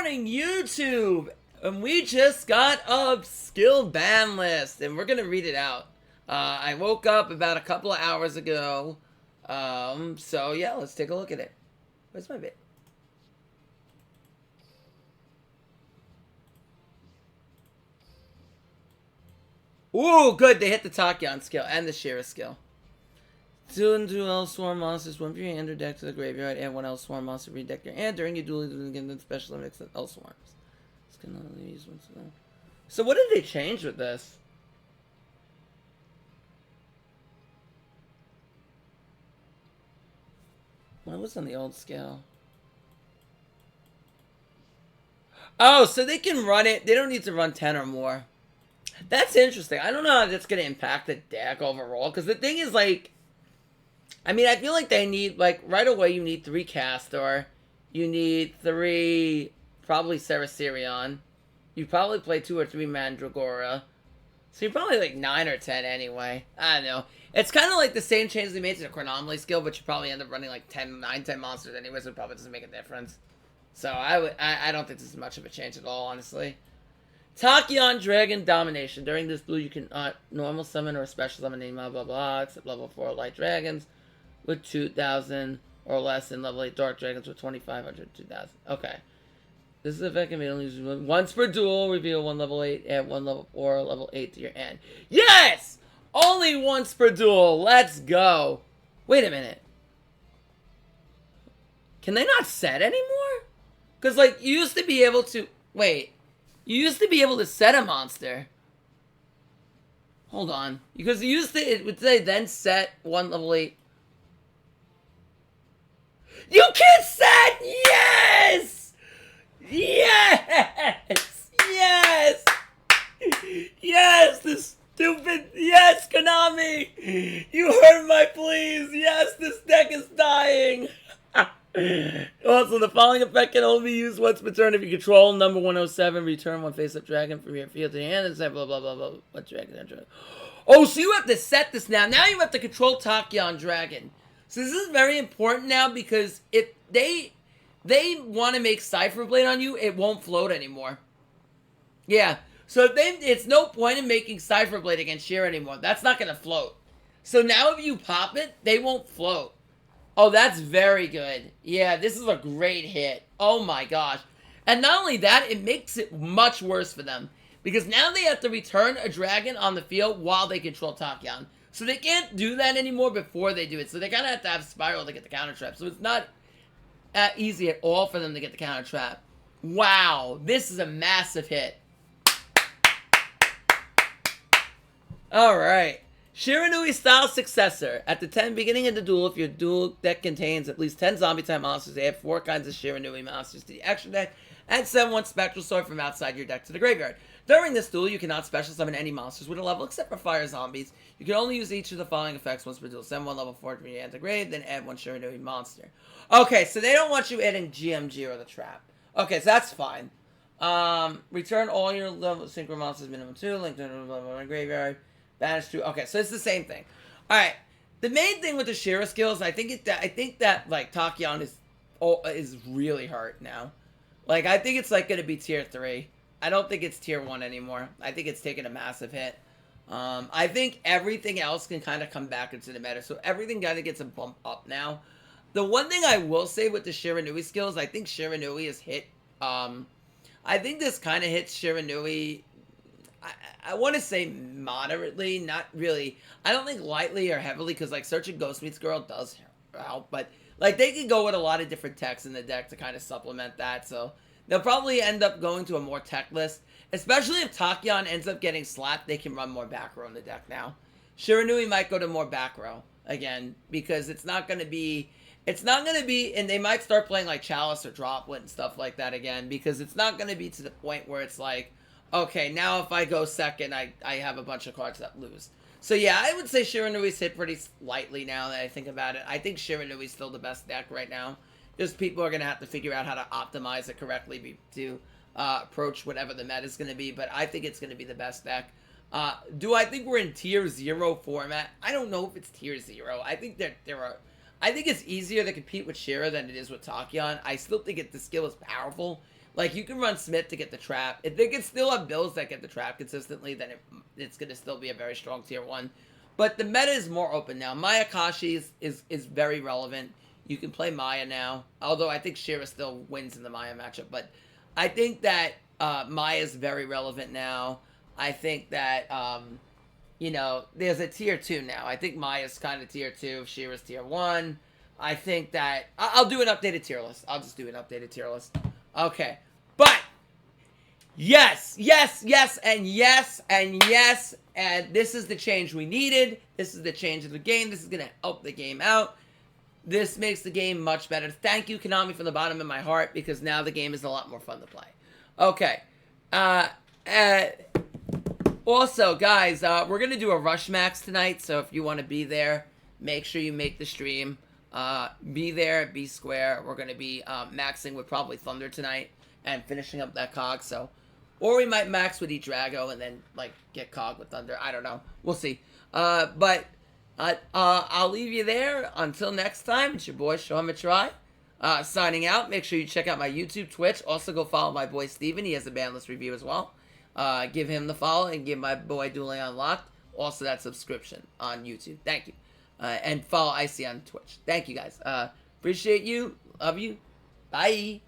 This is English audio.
morning, YouTube! And we just got a skill ban list, and we're gonna read it out. I woke up about a couple of hours ago, so yeah, let's take a look at it. Where's my bit? Ooh, good, they hit the Tachyon skill and the Shira skill. Two L swarm monsters, one for your hand or deck to the graveyard, and one L swarm monster read deck your hand during your duel against the special mix of L swarms. So what did they change with this? What was on the old scale? Oh, so they can run it. They don't need to run 10 or more. That's interesting. I don't know how that's going to impact the deck overall. Because the thing is, like, I mean, I feel like they need, like, right away you need 3 Castor. You need 3, probably Cerasirion. You probably play 2 or 3 Mandragora. So you're probably like 9 or 10 anyway. I don't know. It's kind of like the same change they made to the Chronomaly skill, but you probably end up running like 9, 10 monsters anyway, so it probably doesn't make a difference. So I don't think this is much of a change at all, honestly. Tachyon Dragon Domination. During this duel, you can normal summon or special summon any blah blah blah, except level 4 light dragons with 2,000 or less, and level 8 dark dragons with 2,500, 2,000. Okay. This is effective. You only use once per duel. Reveal 1 level 8, add 1 level 4, level 8 to your hand. Yes! Only once per duel. Let's go. Wait a minute. Can they not set anymore? Because, like, you used to be able to... Wait. You used to be able to set a monster. Hold on. Because you used to... It would say then set 1 level 8. You can set! Yes! Yes! Yes! Yes! This stupid... Yes, Konami! You heard my pleas! Yes, this deck is dying! Also, the following effect can only be used once per turn if you control number 107. Return 1 face-up dragon from your field to your hand and say blah blah blah blah. What dragon? Oh, so you have to set this now. Now you have to control Tachyon Dragon. So this is very important now because if they want to make Cypher Blade on you, it won't float anymore. Yeah. So it's no point in making Cypher Blade against Sheer anymore. That's not going to float. So now if you pop it, they won't float. Oh, that's very good. Yeah, this is a great hit. Oh my gosh. And not only that, it makes it much worse for them. Because now they have to return a dragon on the field while they control Tachyon. So they can't do that anymore before they do it. So they kind of have to have Spiral to get the counter trap. So it's not easy at all for them to get the counter trap. Wow, this is a massive hit. Alright. Shiranui style successor. At the beginning of the duel, if your duel deck contains at least 10 zombie type monsters, they add 4 kinds of Shiranui monsters to the extra deck, and send 1 spectral sword from outside your deck to the graveyard. During this duel, you cannot special summon any monsters with a level except for fire zombies. You can only use each of the following effects once per duel. Send 1 level 4 from your hand to grave, then add 1 Shiranui monster. Okay, so they don't want you adding GMG or the trap. Okay, so that's fine. Return all your level synchro monsters minimum 2, link to the graveyard. Banish 2. Okay, so it's the same thing. Alright. The main thing with the Shira skills, I think that like Tachyon is really hurt now. Like, I think it's like gonna be tier 3. I don't think it's tier 1 anymore. I think it's taken a massive hit. I think everything else can kind of come back into the meta. So everything kind of gets a bump up now. The one thing I will say with the Shiranui skills, I think Shiranui is hit. I think this kind of hits Shiranui. I want to say moderately, not really. I don't think lightly or heavily, because like Searching Ghost Meets Girl does help, but like they can go with a lot of different techs in the deck to kind of supplement that. So they'll probably end up going to a more tech list, especially if Tachyon ends up getting slapped. They can run more back row in the deck now. Shiranui might go to more back row again because it's not going to be, and they might start playing like Chalice or Droplet and stuff like that again, because it's not going to be to the point where it's like, okay, now if I go second, I have a bunch of cards that lose. So yeah, I would say Shiranui's hit pretty lightly now that I think about it. I think Shiranui's still the best deck right now. Just people are going to have to figure out how to optimize it correctly to approach whatever the meta is going to be. But I think it's going to be the best deck. Do I think we're in tier 0 format? I don't know if it's tier 0. I think I think it's easier to compete with Shira than it is with Tachyon. I still think the skill is powerful. Like, you can run Smith to get the trap. If they can still have Bills that get the trap consistently, then it's going to still be a very strong tier 1. But the meta is more open now. Maya Kashi is very relevant. You can play Maya now, although I think Shira still wins in the Maya matchup. But I think that Maya is very relevant now. I think that, you know, there's a tier 2 now. I think Maya's kind of tier 2. Shira's tier 1. I think that... I'll do an updated tier list. I'll just do an updated tier list. Okay. But... Yes, yes, yes, and yes, and yes. And this is the change we needed. This is the change of the game. This is going to help the game out. This makes the game much better. Thank you, Konami, from the bottom of my heart, because now the game is a lot more fun to play. Okay. Also, guys, we're going to do a Rush Max tonight, so if you want to be there, make sure you make the stream. Be there, be square. We're going to be maxing with probably Thunder tonight and finishing up that Cog, so... Or we might max with each Drago and then, like, get Cog with Thunder. I don't know. We'll see. But I'll leave you there. Until next time, it's your boy, Sean Matrai, signing out. Make sure you check out my YouTube, Twitch. Also, go follow my boy, Steven. He has a bandless review as well. Give him the follow and give my boy Dueling Unlocked also that subscription on YouTube. Thank you. And follow Icy on Twitch. Thank you, guys. Appreciate you. Love you. Bye.